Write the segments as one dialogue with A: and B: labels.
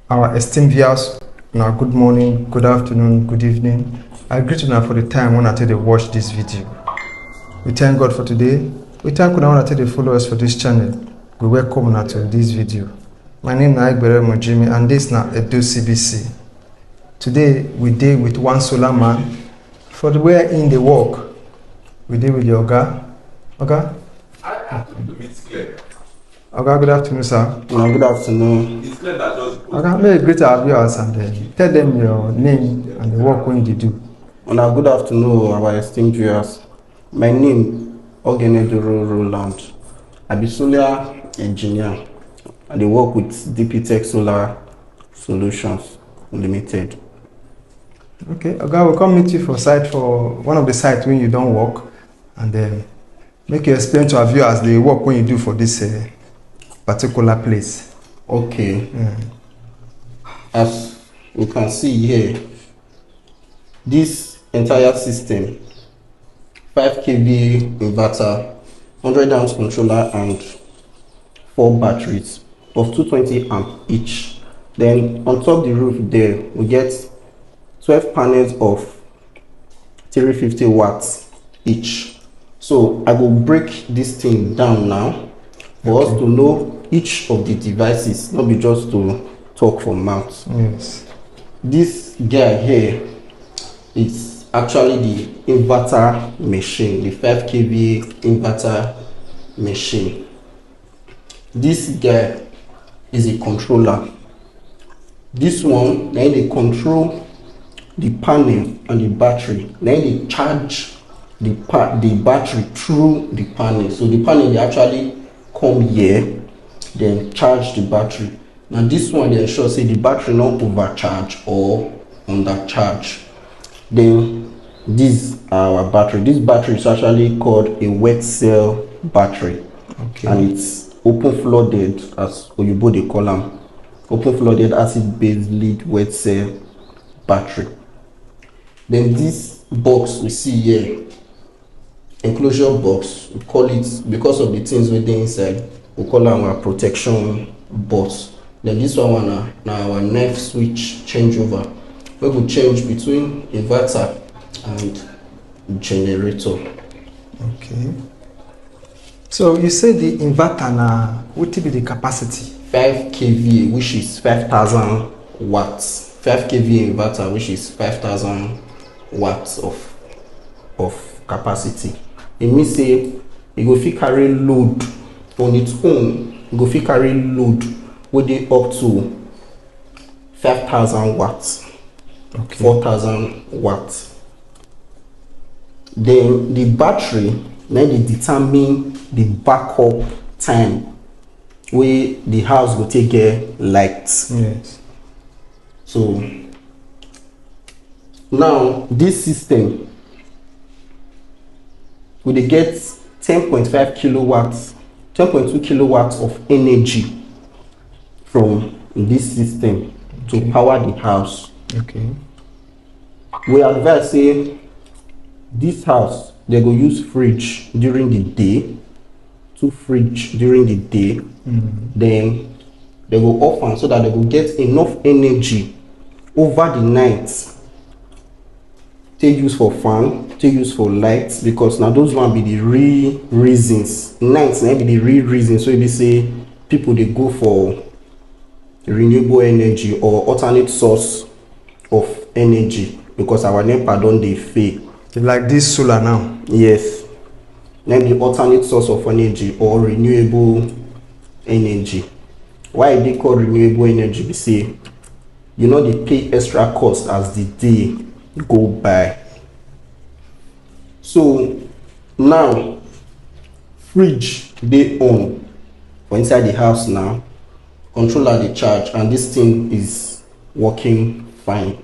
A: Our esteemed viewers, now good morning, good afternoon, good evening. I greet you now for the time when I tell you watch this video. We thank God for today. We thank you now when I tell you follow us for this channel. We welcome you to this video. My name is Aigbere Mojimi and this is now Edo CBC. Today we deal with one solar man. For the way in the work, we deal with the Oga. Oga? Oga, good afternoon, sir.
B: Good afternoon.
A: It's clear that Oga, may I greet our viewers and tell them your name and the work when you do.
B: Good afternoon, our esteemed viewers. My name Ogenedoro Roland. I be solar engineer and I work with DP Tech Solar Solutions Limited.
A: Okay, Oga, we'll come meet you for one of the sites when you don't work and then make you explain to our viewers the work when you do for this particular place.
B: Okay. As you can see here, this entire system, 5 kV inverter, 100 amps controller and 4 batteries of 220 amp each. Then on top the roof there, we get 12 panels of 350 watts each. So I will break this thing down now for us to know each of the devices, not be just to talk from mouth.
A: Yes.
B: This guy here is actually the inverter machine, the 5 kV inverter machine. This guy is a controller. This one, then they control the panel and the battery. Then they charge the battery through the panel. So the panel they actually come here, then charge the battery. Now this one they ensure say the battery not overcharge or undercharge. Then this our battery. This battery is actually called a wet cell battery.
A: Okay.
B: And it's open flooded, as Oyibo they call them, open flooded acid based lead wet cell battery. Then this box we see here, enclosure box, we call it, because of the things within inside, we call them our protection box. Then this one now our knife switch changeover. We will change between inverter and generator.
A: Okay. So you say the inverter now, what will be the capacity?
B: 5 kVA, which is 5,000 watts. 5 kVA inverter, which is 5,000 watts of capacity. It means say it go fit carry load on its own. It go fit carry load with it up to 5,000 watts.
A: Okay.
B: 4,000 watts. Then the battery, then they determine the backup time where the house will take get lights.
A: Yes.
B: So now this system will they get 10.5 kilowatts, 10.2 kilowatts of energy from this system to power the house.
A: Okay.
B: We advise say this house they go use fridge during the day, 2 fridge during the day. Then they go off and so that they will get enough energy over the night. Take use for fan, take use for lights, because now those one be the real reasons. Nights now be the real reasons. So if they say people they go for renewable energy or alternate source of energy, because our NEPA don't they fail.
A: Like this solar now?
B: Yes. Then the alternate source of energy or renewable energy. Why they call renewable energy? We say, you know, they pay extra cost as the day go by. So now fridge they on for inside the house now, controller they charge, and this thing is working fine.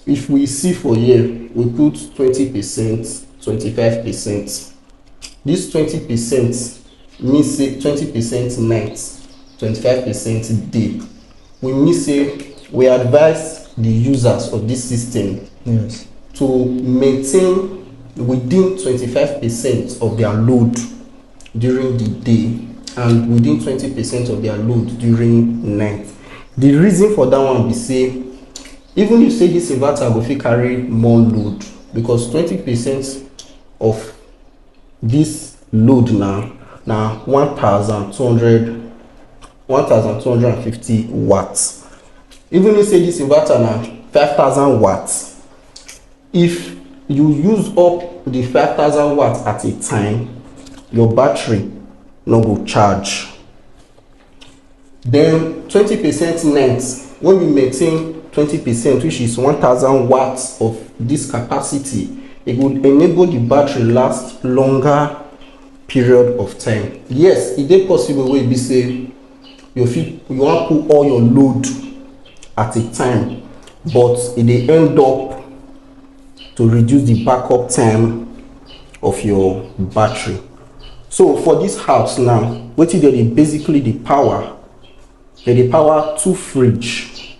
B: If we see for here, we put 20%, 25%. This 20% means say 20% night, 25% day. We mean say we advise the users of this system,
A: yes,
B: to maintain within 25% of their load during the day and within 20% of their load during night. The reason for that one be say, even if say this inverter go fit carry more load, because 20% of this load na 1250 watts. Even if say this inverter na 5000 watts, if you use up the 5000 watts at a time, your battery no go charge. Then 20% net, when we maintain 20%, which is 1000 watts of this capacity, it would enable the battery last longer period of time. Yes, it is possible wey be say you want put all your load at a time, but it dey end up to reduce the backup time of your battery. So for this house now, wetin dey basically the power, they power 2 fridge,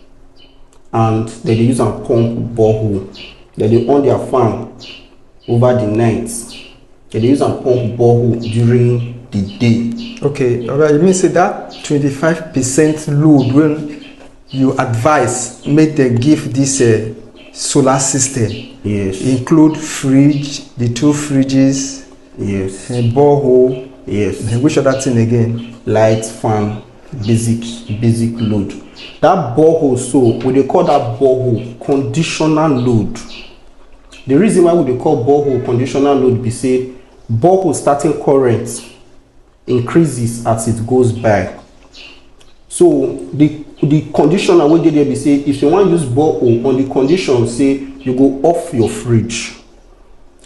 B: and they use a pump borehole. They on their fan over the night. They use a pump borehole during the day.
A: Okay, alright. You mean say that 25% load when you advise make they give this solar system?
B: Yes.
A: Include fridge, the 2 fridges.
B: Yes.
A: Borehole.
B: Yes.
A: Which other thing again?
B: Light, fan, basic load. That borehole, so we dey call that borehole conditional load. The reason why we dey call borehole conditional load be say borehole starting current increases as it goes by. So the conditional wey dey there be say if you want use borehole, on the condition say you go off your fridge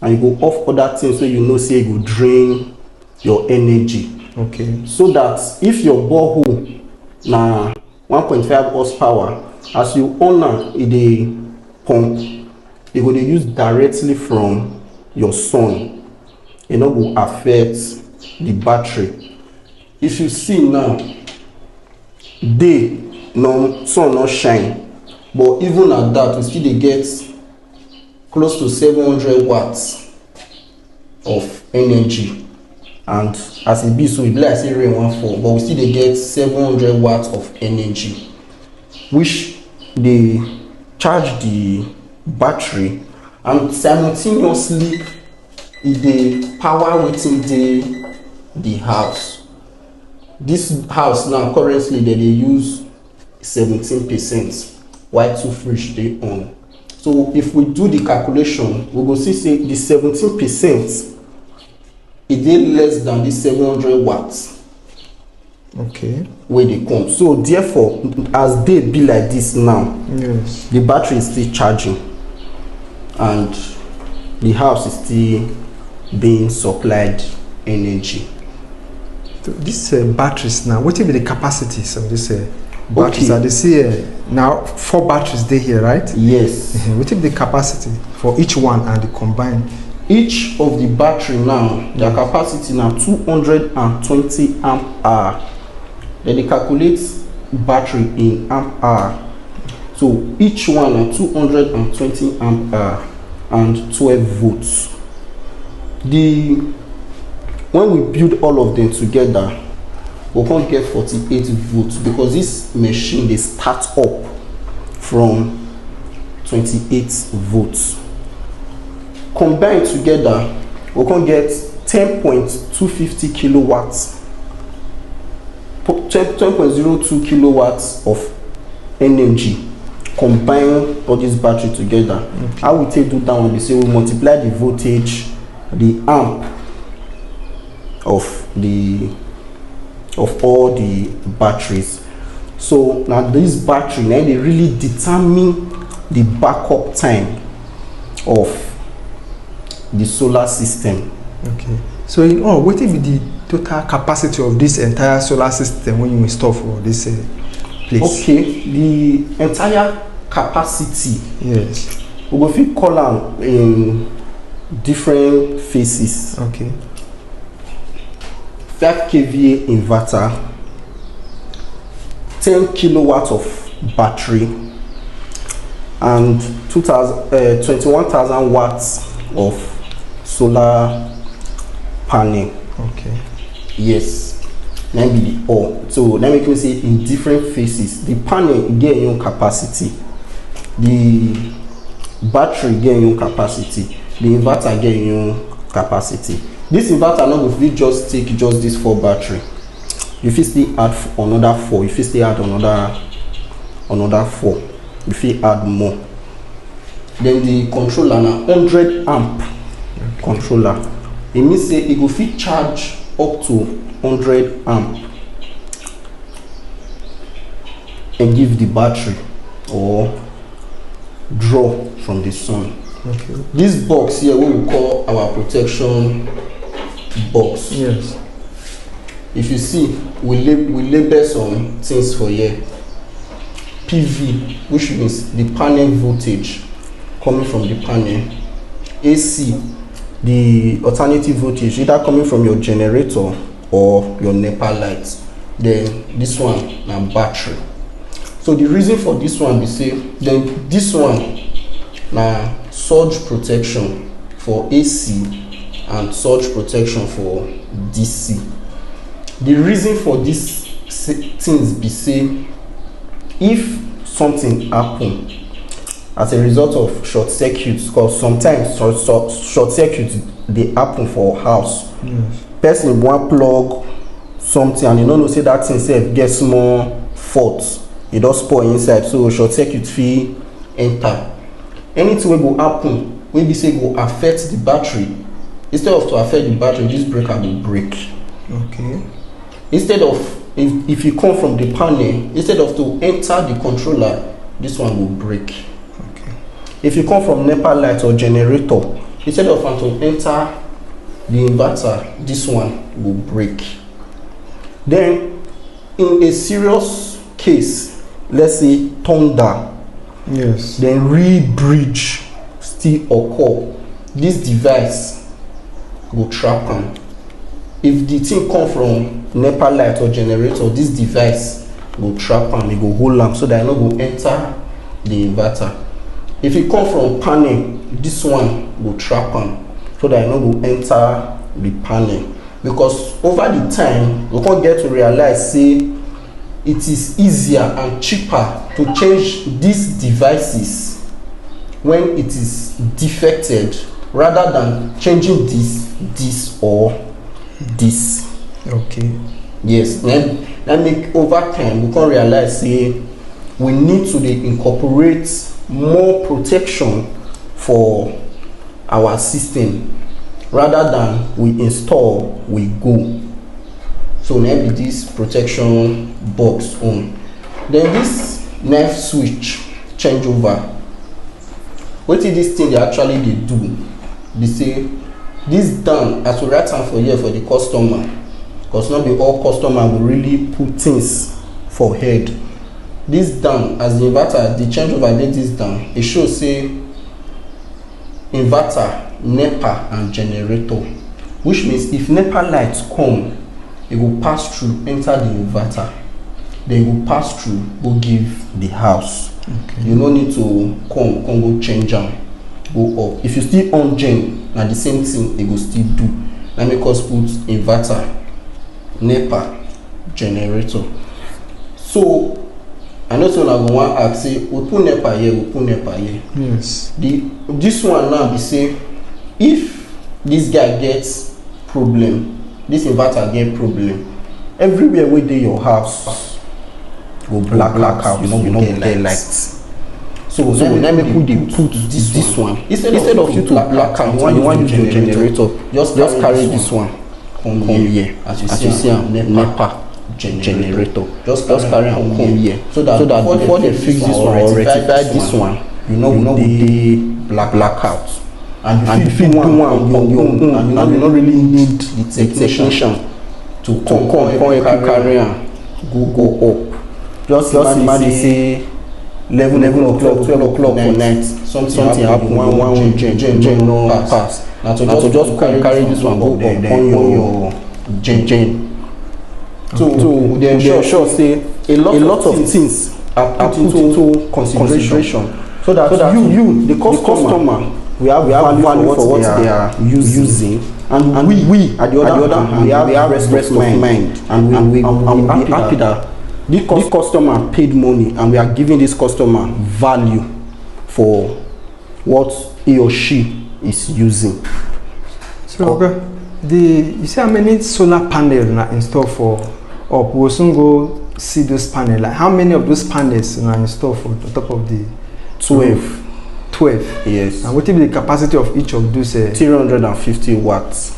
B: and you go off other things, so you know say you go drain your energy.
A: Okay.
B: So that if your borehole na 1.5 horsepower, as you on am, e dey pump, e go dey use directly from your sun. E no go affect the battery. If you see now, day no sun no shine, but even at that we still dey get close to 700 watts of energy. And as it be, so it be like say rain wan fall, but we still dey get 700 watts of energy, which dey charge the battery, and simultaneously e dey power wetin dey the house. This house now currently they dey use 17%, while 2 fridge dey on. So if we do the calculation, we go see say the 17%, it dey less than the 700 watts.
A: Okay.
B: Wey dey come. So therefore, as day be like this now,
A: yes,
B: the battery is still charging and the house is still being supplied energy.
A: So these batteries now, what will be the capacities of this batteries?
B: Okay.
A: They see now 4 batteries dey here, right?
B: Yes.
A: What will be the capacity for each one and the combined?
B: Each of the battery now, their capacity now 220 amp hour. Then they calculate battery in amp hour. So each one are 220 amp hour and 12 volts. When we build all of them together, we can't get 48 volts, because this machine they start up from 28 volts. Combined together, we can get 10.250 kilowatts, 10.02 kilowatts of energy. Combine all this battery together. Okay. How we take do that one? We say we multiply the voltage, the amp of all the batteries. So now this battery now they really determine the backup time of the solar system.
A: Okay. So in all, what will be the total capacity of this entire solar system when you install for this place?
B: Okay, the entire capacity,
A: yes,
B: we go fit call am in different phases.
A: Okay.
B: 5 kVA inverter, 10 kilowatts of battery, and 21,000 watts of solar panel.
A: Okay.
B: Yes. na be the all. So that make me say in different phases. The panel get your capacity, the battery get your capacity, the inverter get your capacity. This inverter not go fit just take just this 4 battery. You fit still add another 4. You fit still add another 4. You fit add more. Then the controller na 100 amp controller. It means say it go fit charge up to 100 amp and give the battery or draw from the sun.
A: Okay.
B: This box here what we call our protection box.
A: Yes.
B: If you see, we label some things for here. PV, which means the panel voltage coming from the panel. AC, the alternative voltage either coming from your generator or your NEPA light. Then this one na battery. So the reason for this one be say, then this one na surge protection for AC and surge protection for DC. The reason for these things be say, if something happen as a result of short circuit, because sometimes short circuit they happen for house.
A: Yes.
B: Person one plug something and you don't know say that thing sef get small fault, e don spoil inside, so short circuit fit enter. Anything wey go happen wey be say go affect the battery, instead of to affect the battery, this breaker will break.
A: Okay.
B: Instead of if you come from the panel, instead of to enter the controller, this one will break.
A: Okay.
B: If you come from NEPA light or generator, instead of to enter the inverter, this one will break. Then in a serious case, let's say thunder,
A: Yes.
B: then real bridge still occur, this device go trap am. If the thing come from NEPA light or generator, this device go trap am, e go hold am so that e no go enter the inverter. If e come from panel, this one go trap am so that e no go enter the panel. Because over the time, we come get to realize say it is easier and cheaper to change these devices when it is defected rather than changing this or this.
A: Okay.
B: Yes, then that make over time we can realize say we need to incorporate more protection for our system rather than we install we go. So now be this protection box on. Then this knife switch changeover. What is this thing they actually they do? They say this done as we write am for here for the customer, because not be all customer will really put things for head. This done as the inverter, the changeover did this down. It shows say inverter, NEPA and generator, which means if NEPA lights come, it will pass through, enter the inverter, then it will pass through, go give the house.
A: Okay.
B: You no need to come go change am, go up. If you still on gen, na the same thing it go still do. Now make us put inverter, NEPA, generator. So I know someone I go wan ask say we put NEPA here, we put NEPA here.
A: Yes.
B: This one now be say if this guy gets problem, this inverter get problem, everywhere wey dey your house go black out, you no get light. So let me put this one instead of you to black out, you want use your generator, just carry this one come here as you see am, NEPA generator, just carry am come here so that before they fix this one or rectify this one, you know dey black out. And you fit do one on your own, and you don't really need the technician to come carry am go up. Just imagine say 11 o'clock, 12 o'clock for night, something happen, one gen no pass. Now to just carry this one go up on your gen. So they ensure say a lot of things are put into consideration so that you the customer, we have value for what they are using, And we at the other hand, we have rest of mind, and we be happy that this customer paid money, and we are giving this customer value for what he or she is using.
A: So, okay, you see how many solar panels are installed for up? We'll soon go see those panels. Like how many of those panels are installed for the top of the
B: 12?
A: 12.
B: Yes.
A: And what will be the capacity of each of those?
B: 350 watts.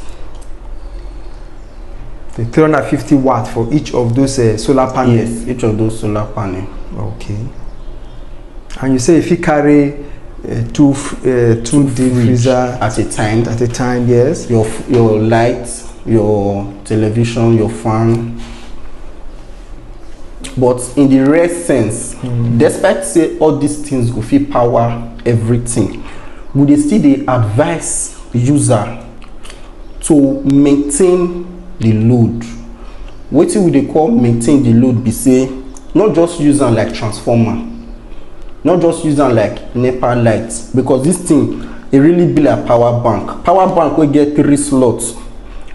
A: The 350 watts for each of those solar panels.
B: Yes, each of those solar panels.
A: Okay. And you say if you carry two deep freezer
B: at a time,
A: yes.
B: Your lights, your television, your fan. But in the rare sense, despite say all these things go fit power everything, would they still dey advise user to maintain the load? Wetin we dey call maintain the load be say not just use am like transformer, not just use am like NEPA lights, because this thing e really be like power bank. Power bank wey get 3 slots.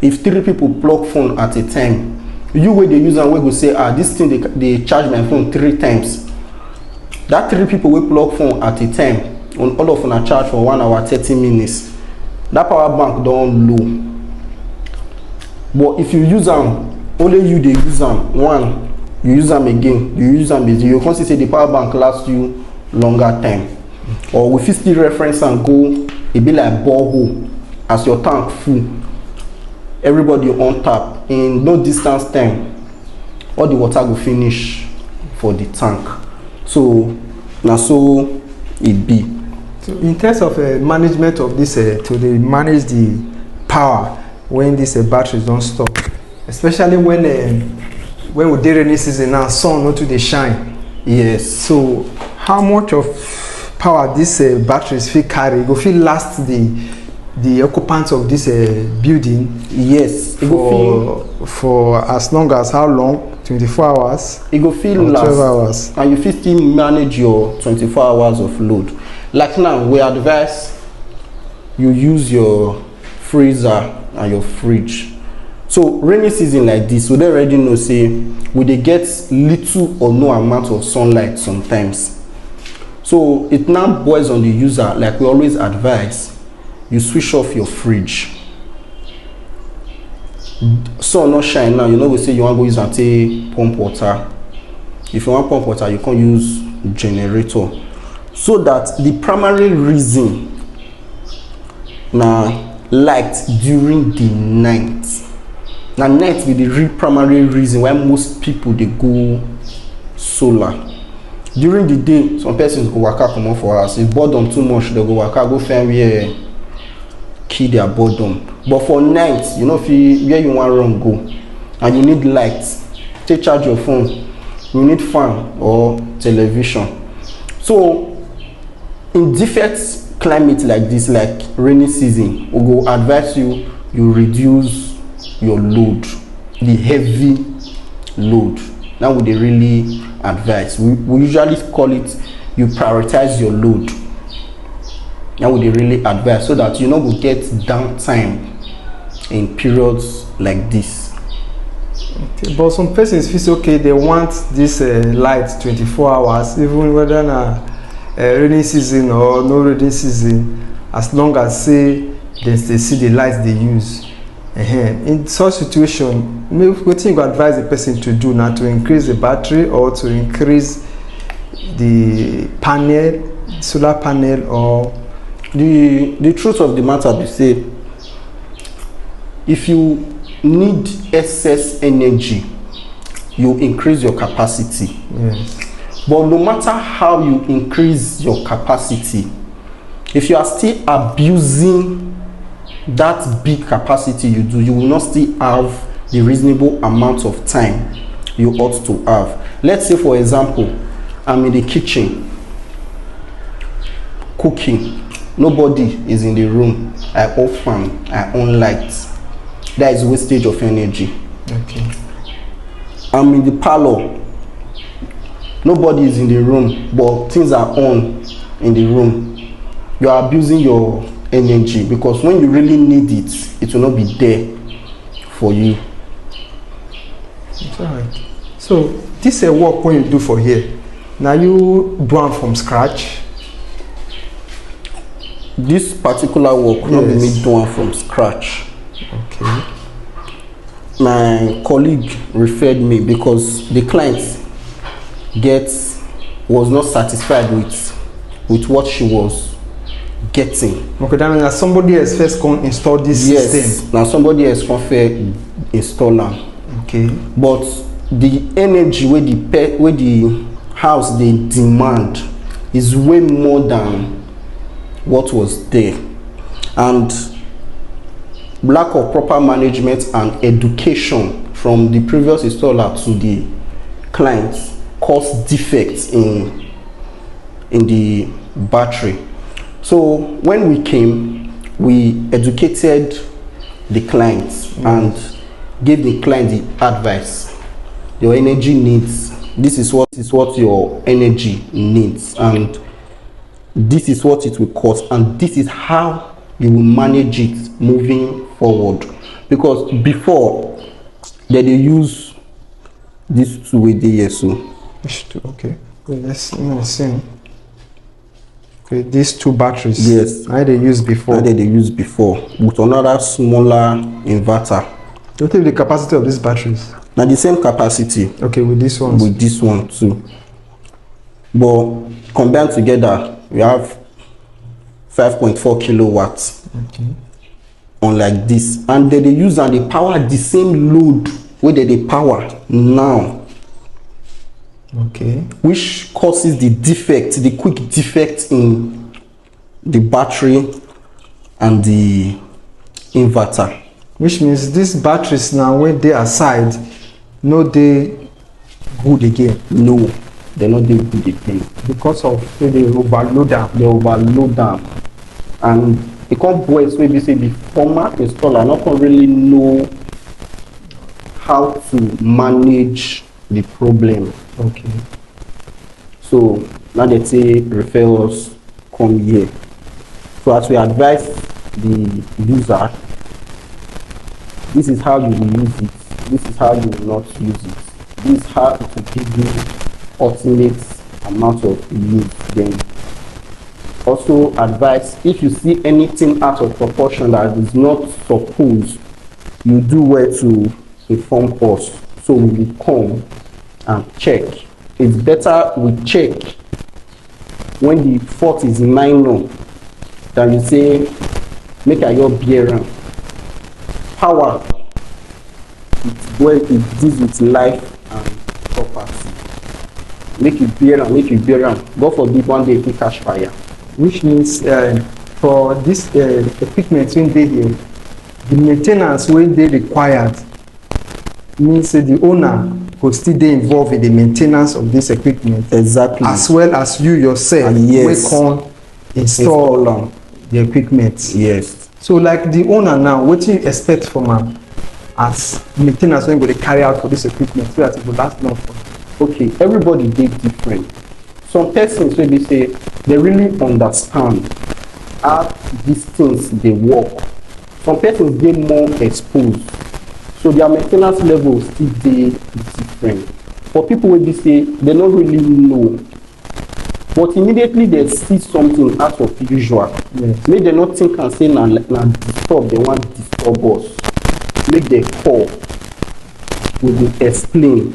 B: If 3 people plug phone at a time, you wey dey use am wey go say this thing dey charge my phone 3 times. That 3 people wey plug phone at a time, on all of una charge for 1 hour 30 minutes. That power bank don low. But if you use am, only you dey use am, one, you use am again, you use am again, you come see say the power bank last you longer time. Or we fit still reference and go, e be like borehole. As your tank full, everybody on tap, in no distance time, all the water go finish for the tank. So na so it be.
A: So in terms of management of this, to manage the power when these batteries don't stop, especially when we dey rainy season now, sun not to dey shine.
B: Yes.
A: So how much of power these batteries fit carry go fit last the occupants of this building?
B: Yes.
A: For as long as how long? 24 hours?
B: It go fit last
A: 12 hours.
B: And you fit still manage your 24 hours of load. Like now, we advise you use your freezer and your fridge. So rainy season like this, we don't already know say we dey get little or no amount of sunlight sometimes. So it now boils on the user, like we always advise, you switch off your fridge. Sun not shine now, you know we say you want to go use and take pump water. If you want pump water, you can use generator. So that the primary reason na light during the night. Now night be the real primary reason why most people they go solar. During the day, some persons go waka comot for house. If boredom too much, they go waka go find where kill their boredom. But for night, you know, if where you want run go, and you need light, take charge your phone. You need fan or television. So in different climate like this, like rainy season, we go advise you reduce your load, the heavy load. Now we dey really advise. We usually call it you prioritize your load. Now we dey really advise so that you no go get downtime in periods like this.
A: Okay, but some persons feel okay, they want this light 24 hours, even whether na rainy season or no rainy season, as long as say they see the light they use. In such situation, what you advise the person to do now, to increase the battery or to increase the panel, solar panel, or
B: the truth of the matter be say, if you need excess energy, you increase your capacity.
A: yes.
B: But no matter how you increase your capacity, if you are still abusing that big capacity you will not still have the reasonable amount of time you ought to have. Let's say, for example, I'm in the kitchen cooking, nobody is in the room, I off fan, I on lights. That is wastage of energy.
A: Okay.
B: I'm in the parlor, nobody is in the room, but things are on in the room. You are abusing your energy, because when you really need it, it will not be there for you.
A: It's alright. So this work when you do for here, now you do am from scratch?
B: This particular work not be
A: Yes.
B: me doing from scratch.
A: Okay.
B: My colleague referred me because the client was not satisfied with what she was getting.
A: Okay, that means that somebody else first come install this system.
B: Now somebody else come first install am.
A: Okay.
B: But the energy where the house they demand is way more than what was there, and lack of proper management and education from the previous installer to the clients caused defects in the battery. So when we came, we educated the clients and gave the client the advice. Your energy needs, this is what your energy needs, and this is what it will cost, and this is how you will manage it moving forward. Because before they use these two way there, so
A: Which two? Okay. Let's see. Okay, these two batteries.
B: yes,
A: I they used before.
B: how they used before with another smaller inverter.
A: What is the capacity of these batteries?
B: Now the same capacity
A: Okay, with this one.
B: with this one too, but combined together we have 5.4 kilowatts.
A: Okay.
B: Unlike this, and they use and they power the same load where they power now,
A: Okay.
B: which causes the quick defect in the battery and the inverter.
A: Which means these batteries now when they aside, no they good again
B: No, they're not doing good again.
A: because of say they overload them.
B: They overload them, and it can't boys maybe say the former installer not gonna really know how to manage the problem.
A: Okay.
B: So now they say referrals come here. So as we advise the user, this is how you will use it, this is how you will not use it, this is how it will give you ultimate amount of use. Then also advise, if you see anything out of proportion that is not supposed, you do well to inform us, so we will come and check. It's better we check when the fault is minor than you say make I your bear am. Power, it's where it deals with life and property. Make you bear am. God forbid one day it catch fire.
A: Which means for this equipment when they here, the maintenance when they required means say the owner will still dey involved in the maintenance of this equipment.
B: Exactly.
A: As well as you yourself
B: Yes.
A: wey come install the equipment.
B: Yes.
A: So like the owner now, what you expect from am as maintenance when you go dey carry out for this equipment so that it go last long for?
B: Okay, everybody dey different. Some persons wey be say they really understand how these things dey work. Some persons dey more exposed, so their maintenance level still dey different. For people wey be say they no really know, but immediately they see something out of usual,
A: Yes.
B: make dem no think am say na disturb, they wan disturb us, make dem call, we go explain.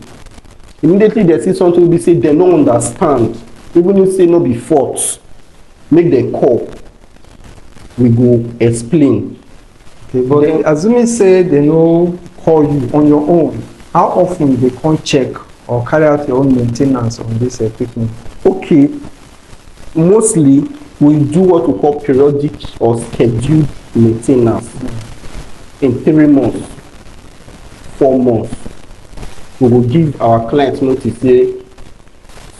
B: Immediately they see something wey be say dem no understand, even if say no be fault, make dem call, we go explain.
A: Okay, but
B: Then-
A: assuming say they no call you on your own, how often they come check or carry out your own maintenance on this equipment?
B: Okay, mostly we do what we call periodic or scheduled maintenance. In 3 months, 4 months, we will give our clients notice say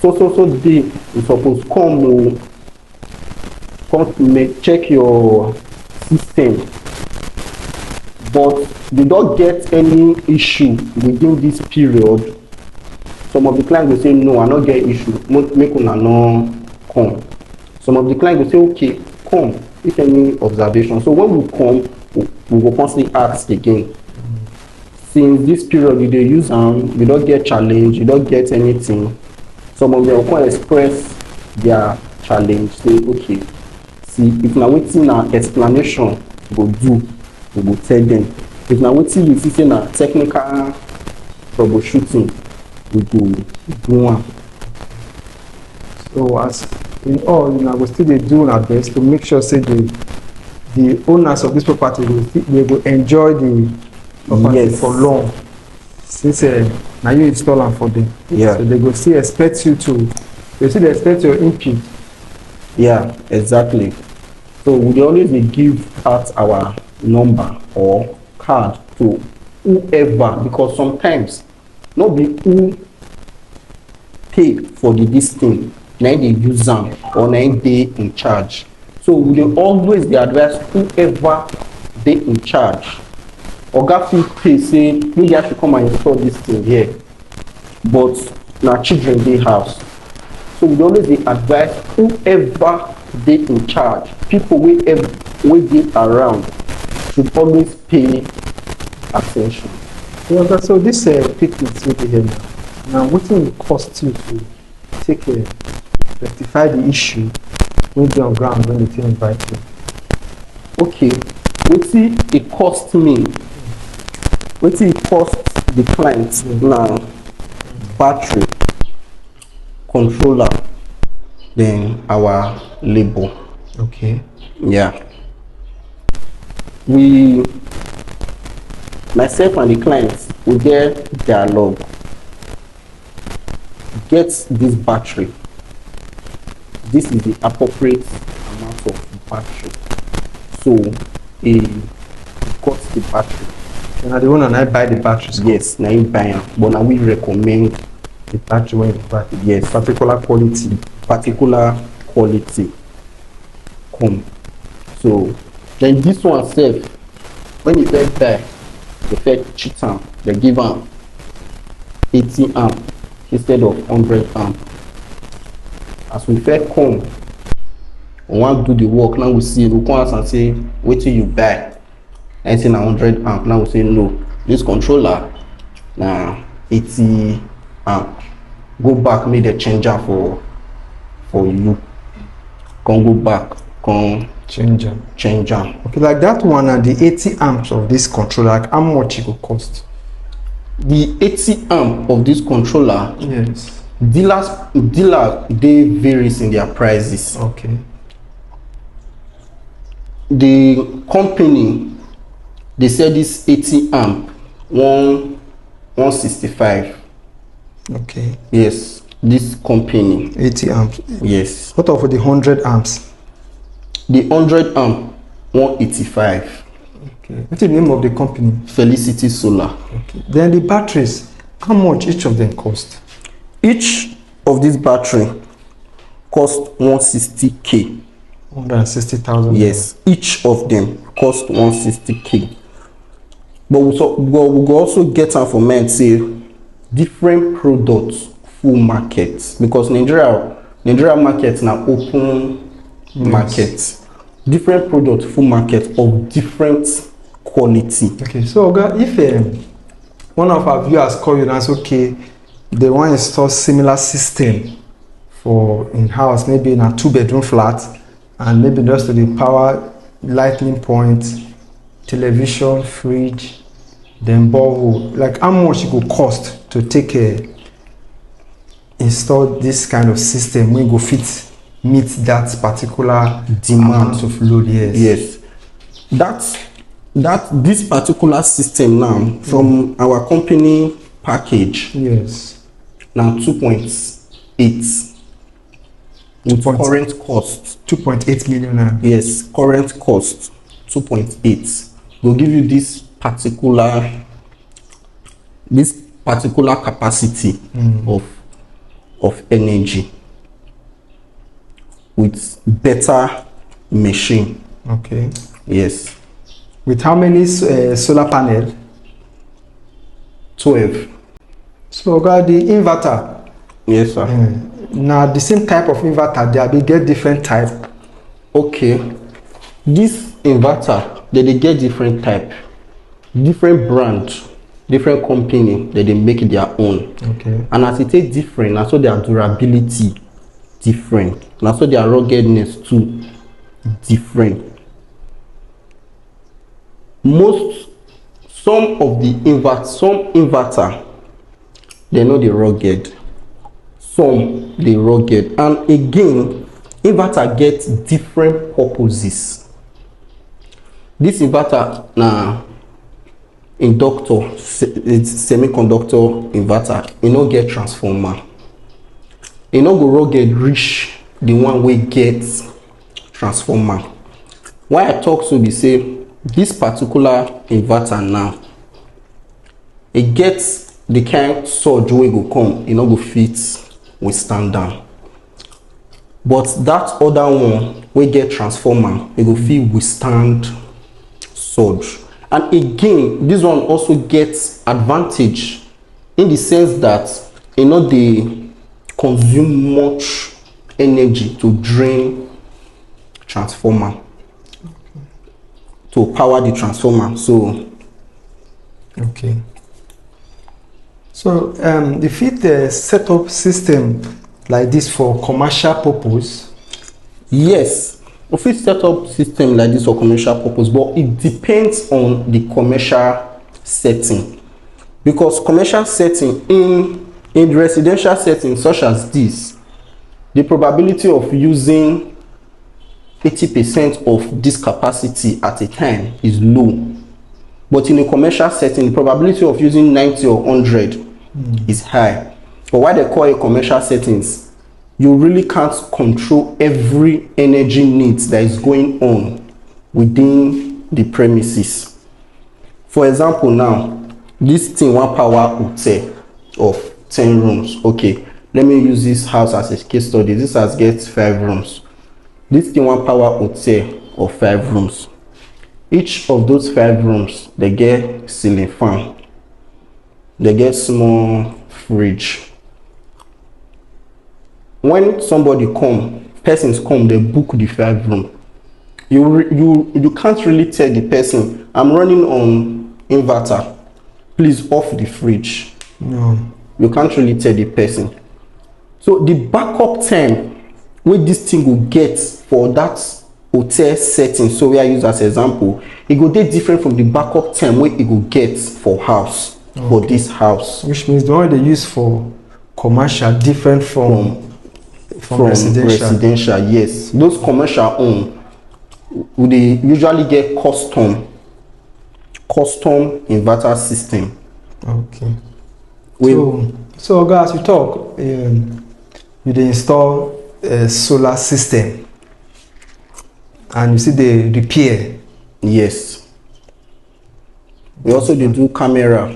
B: so day you suppose come check your system, but they don't get any issue within this period. Some of the clients will say no, I not get issue, make una no come. Some of the clients will say okay, come, if any observation. So when we come, we will constantly ask again. Since this period you dey use you don't get challenge, you don't get anything. Some of them come express their challenge, say okay, see if na wetin na explanation go do, we go tell them. If na wetin we see say na technical troubleshooting, we go do am.
A: So as in all, una go still dey do our best to make sure say the owners of this property they go enjoy the property
B: Yes.
A: for long, since na you install am for them.
B: Yeah.
A: So they go still expect you to, they still expect your input.
B: Yeah, exactly. So we dey always dey give out our number or card to whoever, because sometimes no be who pay for this thing na im dey use am or na im dey in charge. So we dey always dey advise whoever dey in charge. Oga fit pay say maybe I should come and install this thing here, but na children dey house. So we always dey advise whoever dey in charge, people wey dey around should always pay attention.
A: Yeah, so this treatment wey dey here now wetin e cost you to take rectify the issue wey dey on ground when the thing invite you?
B: Okay, wetin e cost me, wetin e cost the client na battery, controller, then our labor.
A: Okay.
B: Yeah. We, myself and the clients, we get dialogue. Get this battery. This is the appropriate amount of battery. So, got the battery.
A: And na the one I buy the batteries?
B: Yes, na him buy am, but na we recommend
A: the battery when you buy.
B: Yes, particular quality. Come. So then this one sef, when you first buy, you first cheat am, they give am 80 amp instead of 100 amp. As we first come, we wan do the work, now we see, we come ask and say wetin you buy, and say na 100 amp. Now we say no, this controller na 80 amp. Go back, make the change am for you. Come go back, come
A: change am. Okay, like that one and the 80 amps of this controller, like how much it go cost?
B: The 80 amp of this controller,
A: yes,
B: dealer they varies in their prices.
A: Okay.
B: The company, they sell this 80 amp 165.
A: Okay.
B: Yes, this company
A: 80 amps.
B: Yes.
A: What of the 100 amps?
B: The 100 amp 185.
A: Okay. What's the name of the company?
B: Felicity Solar.
A: Okay. Then the batteries, how much each of them cost?
B: Each of this battery cost 160k.
A: 160,000.
B: Yes, each of them cost 160k. But we go also get am for men say different products full market, because Nigeria market na open market. Different products full market of different quality.
A: Okay, so if one of our viewers call you and say okay, they want to install similar system for in-house, maybe in a 2-bedroom flat, and maybe just to the power, lightning point, television, fridge, then borehole, like how much it will cost to take install this kind of system when you go fit meet that particular demand of load?
B: Yes, this particular system now from our company package,
A: yes,
B: now 2.8 with current cost
A: 2.8 million.
B: Yes, current cost 2.8 will give you this particular capacity of energy with better machine.
A: Okay.
B: Yes.
A: With how many solar panel?
B: 12.
A: So the inverter.
B: Yes, sir.
A: Now the same type of inverter, they get different type.
B: Okay. This inverter, they get different type, different brand, different company that they make their own.
A: Okay.
B: And as it is different, and so their durability different, and so their ruggedness too different. Some inverter, they know the rugged, some they rugged, and again, inverter gets different purposes. This inverter now inductor, it's semiconductor inverter, it no get transformer. It no go rugged reach the one we get transformer. Why I talk so be say this particular inverter now, it gets the kind surge wey go come, e no go fit withstand down. But that other one we get transformer, it go fit withstand surge. And again, this one also gets advantage in the sense that e no dey consume much energy to drain transformer, to power the transformer. So
A: okay. So the fit set up system like this for commercial purpose?
B: Yes, we fit set up system like this for commercial purpose, but it depends on the commercial setting. Because commercial setting, in residential setting such as this, the probability of using 80% of this capacity at a time is low. But in a commercial setting, the probability of using 90 or 100 is high. But why they call it commercial settings, you really can't control every energy needs that is going on within the premises. For example, now, this thing one power hotel of 10 rooms. Okay, let me use this house as a case study. This house gets 5 rooms. This thing one power hotel of 5 rooms. Each of those 5 rooms, they get ceiling fan, they get small fridge. When persons come, they book the 5 room. You can't really tell the person, I'm running on inverter, please off the fridge.
A: No.
B: You can't really tell the person. So the backup time where this thing will get for that hotel setting, so we are used as example, it go dey different from the backup time where it will get for house. Okay. For this house,
A: which means the one they use for commercial different from residential.
B: Yes, those commercial own, they usually get custom inverter system.
A: Okay. So guys, we talk, you dey install a solar system and you see the repair.
B: Yes. We also do camera,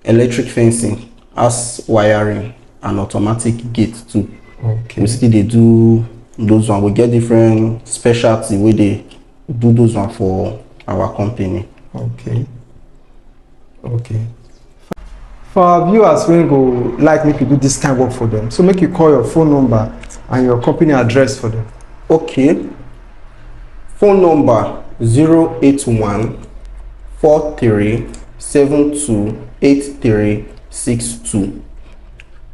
B: electric fencing, as wiring, and automatic gate too.
A: Okay.
B: We still they do those one. We get different specialty where they do those one for our company.
A: Okay. Okay. For our viewers, we go like make you do this kind of work for them. So make you call your phone number and your company address for them.
B: Okay. Phone number 081 4372 8362.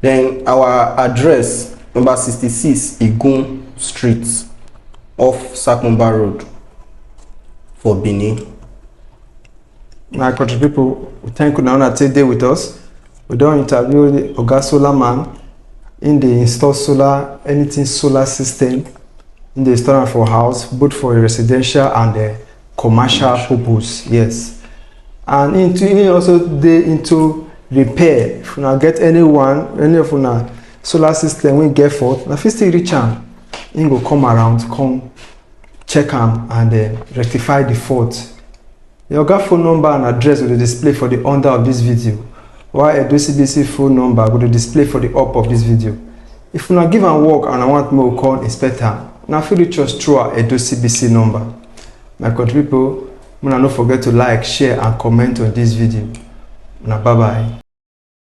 B: Then our address number 66 Igun Street off Sakumba Road for Benin.
A: My country people, we thank you now that take day with us. We don't interview the Oga Solar Man in the install solar, anything solar system in the installer for house, both for residential and the commercial purpose. Yes. And into also they into repair. If you now get any of una solar system we get fault, na fit still reach am. He go come around, come check am and rectify the fault. Your phone number and address will display for the under of this video, while a DCBC phone number will display for the up of this video. If you not give am work and I want more call inspector, now feel reach us through our DCBC number. My country people, do not forget to like, share and comment on this video. Now bye bye.